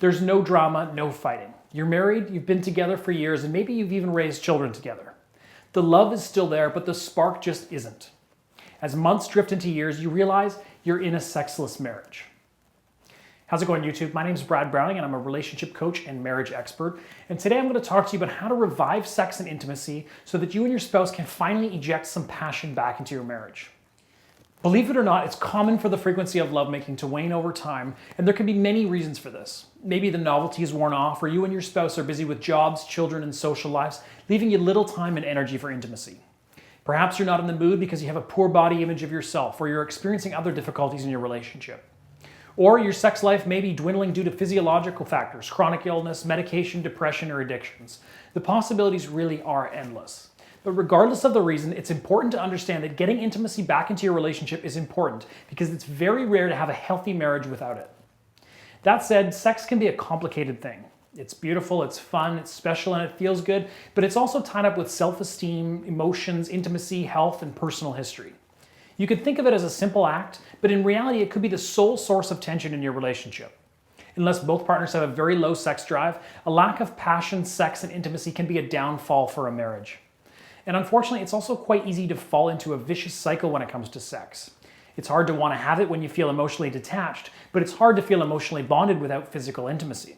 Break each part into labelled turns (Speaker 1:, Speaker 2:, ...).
Speaker 1: There's no drama, no fighting. You're married, you've been together for years, and maybe you've even raised children together. The love is still there, but the spark just isn't. As months drift into years, you realize you're in a sexless marriage. How's it going, YouTube? My name is Brad Browning, and I'm a relationship coach and marriage expert. And today I'm going to talk to you about how to revive sex and intimacy so that you and your spouse can finally eject some passion back into your marriage. Believe it or not, it's common for the frequency of lovemaking to wane over time, and there can be many reasons for this. Maybe the novelty is worn off, or you and your spouse are busy with jobs, children, and social lives, leaving you little time and energy for intimacy. Perhaps you're not in the mood because you have a poor body image of yourself, or you're experiencing other difficulties in your relationship. Or your sex life may be dwindling due to physiological factors, chronic illness, medication, depression, or addictions. The possibilities really are endless. But regardless of the reason, it's important to understand that getting intimacy back into your relationship is important because it's very rare to have a healthy marriage without it. That said, sex can be a complicated thing. It's beautiful, it's fun, it's special, and it feels good, but it's also tied up with self-esteem, emotions, intimacy, health, and personal history. You could think of it as a simple act, but in reality, it could be the sole source of tension in your relationship. Unless both partners have a very low sex drive, a lack of passion, sex, and intimacy can be a downfall for a marriage. And unfortunately, it's also quite easy to fall into a vicious cycle when it comes to sex. It's hard to want to have it when you feel emotionally detached, but it's hard to feel emotionally bonded without physical intimacy.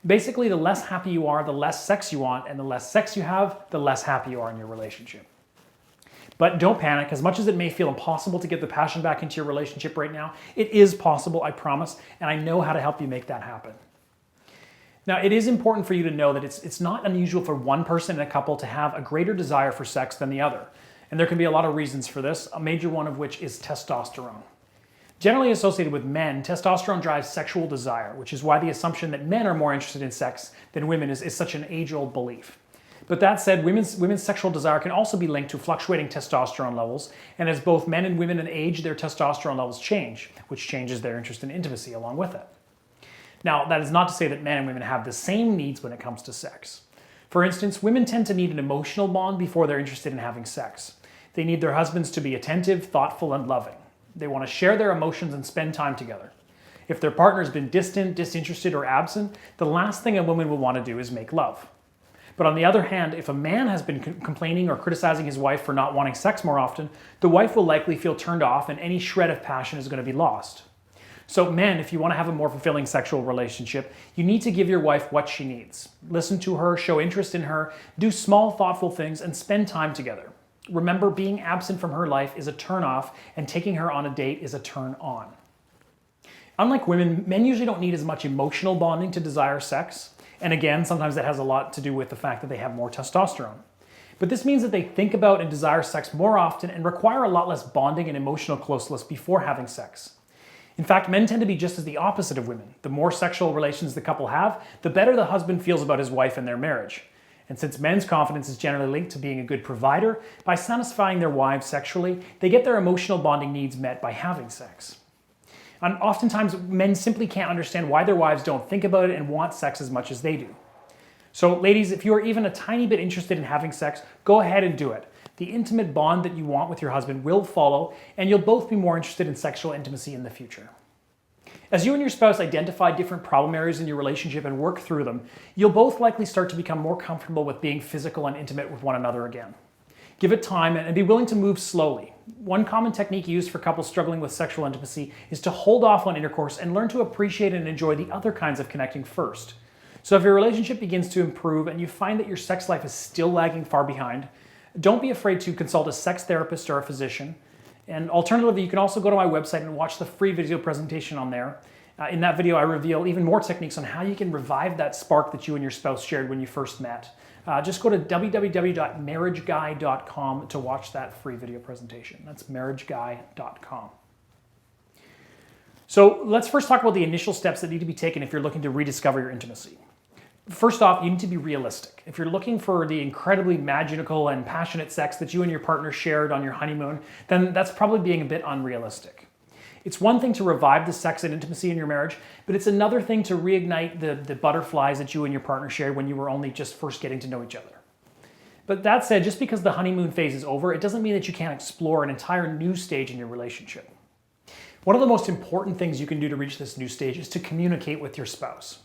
Speaker 1: Basically, the less happy you are, the less sex you want, and the less sex you have, the less happy you are in your relationship. But don't panic. As much as it may feel impossible to get the passion back into your relationship right now, it is possible, I promise, and I know how to help you make that happen. Now, it is important for you to know that it's not unusual for one person in a couple to have a greater desire for sex than the other. And there can be a lot of reasons for this, a major one of which is testosterone. Generally associated with men, testosterone drives sexual desire, which is why the assumption that men are more interested in sex than women is such an age-old belief. But that said, women's sexual desire can also be linked to fluctuating testosterone levels, and as both men and women age, their testosterone levels change, which changes their interest in intimacy along with it. Now, that is not to say that men and women have the same needs when it comes to sex. For instance, women tend to need an emotional bond before they're interested in having sex. They need their husbands to be attentive, thoughtful, and loving. They want to share their emotions and spend time together. If their partner has been distant, disinterested, or absent, the last thing a woman will want to do is make love. But on the other hand, if a man has been complaining or criticizing his wife for not wanting sex more often, the wife will likely feel turned off and any shred of passion is going to be lost. So men, if you want to have a more fulfilling sexual relationship, you need to give your wife what she needs. Listen to her, show interest in her, do small, thoughtful things, and spend time together. Remember, being absent from her life is a turn-off, and taking her on a date is a turn-on. Unlike women, men usually don't need as much emotional bonding to desire sex. And again, sometimes that has a lot to do with the fact that they have more testosterone. But this means that they think about and desire sex more often and require a lot less bonding and emotional closeness before having sex. In fact, men tend to be just as the opposite of women. The more sexual relations the couple have, the better the husband feels about his wife and their marriage. And since men's confidence is generally linked to being a good provider, by satisfying their wives sexually, they get their emotional bonding needs met by having sex. And oftentimes, men simply can't understand why their wives don't think about it and want sex as much as they do. So ladies, if you are even a tiny bit interested in having sex, go ahead and do it. The intimate bond that you want with your husband will follow, and you'll both be more interested in sexual intimacy in the future. As you and your spouse identify different problem areas in your relationship and work through them, you'll both likely start to become more comfortable with being physical and intimate with one another again. Give it time and be willing to move slowly. One common technique used for couples struggling with sexual intimacy is to hold off on intercourse and learn to appreciate and enjoy the other kinds of connecting first. So if your relationship begins to improve and you find that your sex life is still lagging far behind, don't be afraid to consult a sex therapist or a physician. And alternatively, you can also go to my website and watch the free video presentation on there. In that video, I reveal even more techniques on how you can revive that spark that you and your spouse shared when you first met. Just go to www.marriageguy.com to watch that free video presentation. That's marriageguy.com. So let's first talk about the initial steps that need to be taken if you're looking to rediscover your intimacy. First off, you need to be realistic. If you're looking for the incredibly magical and passionate sex that you and your partner shared on your honeymoon, then that's probably being a bit unrealistic. It's one thing to revive the sex and intimacy in your marriage, but it's another thing to reignite the butterflies that you and your partner shared when you were only just first getting to know each other. But that said, just because the honeymoon phase is over, it doesn't mean that you can't explore an entire new stage in your relationship. One of the most important things you can do to reach this new stage is to communicate with your spouse.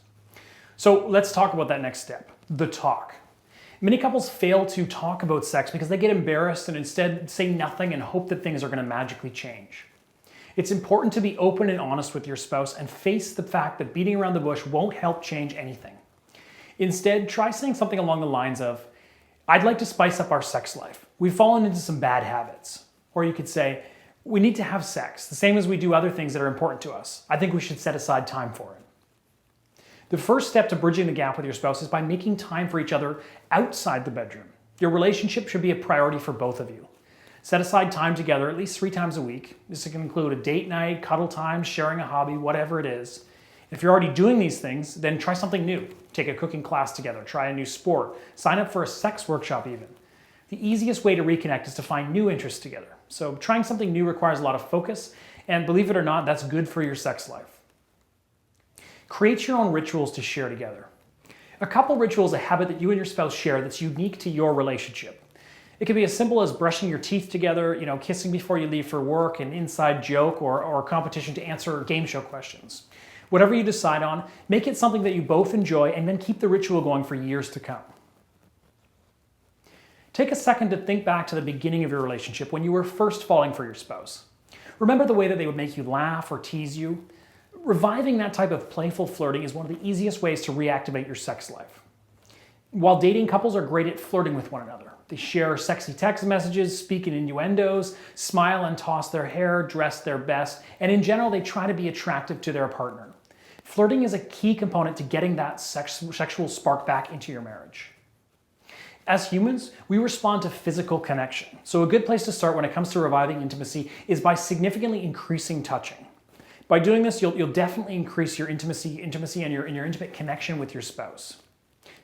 Speaker 1: So let's talk about that next step, the talk. Many couples fail to talk about sex because they get embarrassed and instead say nothing and hope that things are going to magically change. It's important to be open and honest with your spouse and face the fact that beating around the bush won't help change anything. Instead, try saying something along the lines of, "I'd like to spice up our sex life. We've fallen into some bad habits." Or you could say, "We need to have sex, the same as we do other things that are important to us. I think we should set aside time for it." The first step to bridging the gap with your spouse is by making time for each other outside the bedroom. Your relationship should be a priority for both of you. Set aside time together at least 3 times a week. This can include a date night, cuddle time, sharing a hobby, whatever it is. If you're already doing these things, then try something new. Take a cooking class together, try a new sport, sign up for a sex workshop even. The easiest way to reconnect is to find new interests together. So trying something new requires a lot of focus, and believe it or not, that's good for your sex life. Create your own rituals to share together. A couple ritual is a habit that you and your spouse share that's unique to your relationship. It can be as simple as brushing your teeth together, kissing before you leave for work, an inside joke, or a competition to answer game show questions. Whatever you decide on, make it something that you both enjoy and then keep the ritual going for years to come. Take a second to think back to the beginning of your relationship when you were first falling for your spouse. Remember the way that they would make you laugh or tease you? Reviving that type of playful flirting is one of the easiest ways to reactivate your sex life. While dating, couples are great at flirting with one another. They share sexy text messages, speak in innuendos, smile and toss their hair, dress their best, and in general, they try to be attractive to their partner. Flirting is a key component to getting that sexual spark back into your marriage. As humans, we respond to physical connection. So a good place to start when it comes to reviving intimacy is by significantly increasing touching. By doing this, you'll definitely increase your intimacy and your intimate connection with your spouse.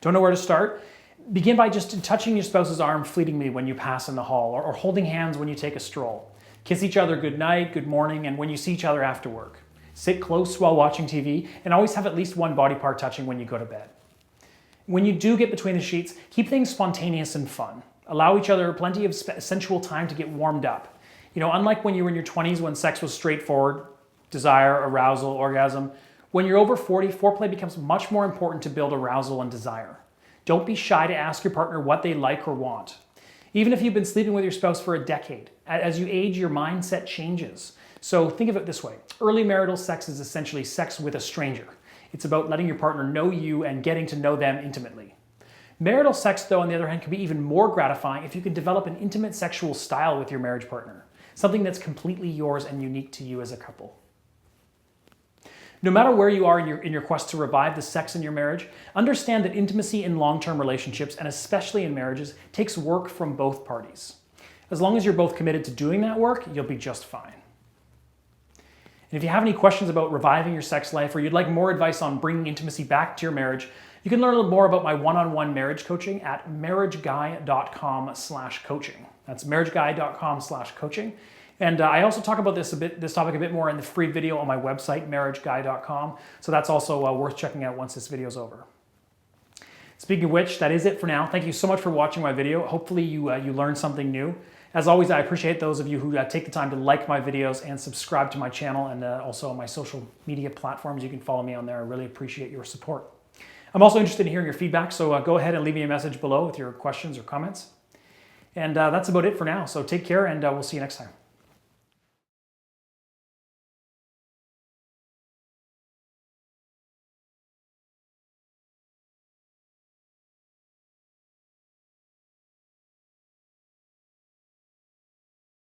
Speaker 1: Don't know where to start? Begin by just touching your spouse's arm fleetingly when you pass in the hall, or holding hands when you take a stroll. Kiss each other good night, good morning, and when you see each other after work. Sit close while watching TV, and always have at least one body part touching when you go to bed. When you do get between the sheets, keep things spontaneous and fun. Allow each other plenty of sensual time to get warmed up. Unlike when you were in your 20s when sex was straightforward, desire, arousal, orgasm. When you're over 40, foreplay becomes much more important to build arousal and desire. Don't be shy to ask your partner what they like or want. Even if you've been sleeping with your spouse for a decade, as you age, your mindset changes. So think of it this way. Early marital sex is essentially sex with a stranger. It's about letting your partner know you and getting to know them intimately. Marital sex, though, on the other hand, can be even more gratifying if you can develop an intimate sexual style with your marriage partner, something that's completely yours and unique to you as a couple. No matter where you are in your quest to revive the sex in your marriage, understand that intimacy in long-term relationships, and especially in marriages, takes work from both parties. As long as you're both committed to doing that work, you'll be just fine. And if you have any questions about reviving your sex life, or you'd like more advice on bringing intimacy back to your marriage, you can learn a little more about my one-on-one marriage coaching at marriageguy.com/coaching. That's marriageguy.com/coaching. And I also talk about this topic a bit more in the free video on my website, marriageguy.com. So that's also worth checking out once this video is over. Speaking of which, that is it for now. Thank you so much for watching my video. Hopefully you learned something new. As always, I appreciate those of you who take the time to like my videos and subscribe to my channel, and also on my social media platforms. You can follow me on there. I really appreciate your support. I'm also interested in hearing your feedback, so go ahead and leave me a message below with your questions or comments. And that's about it for now. So take care, and we'll see you next time.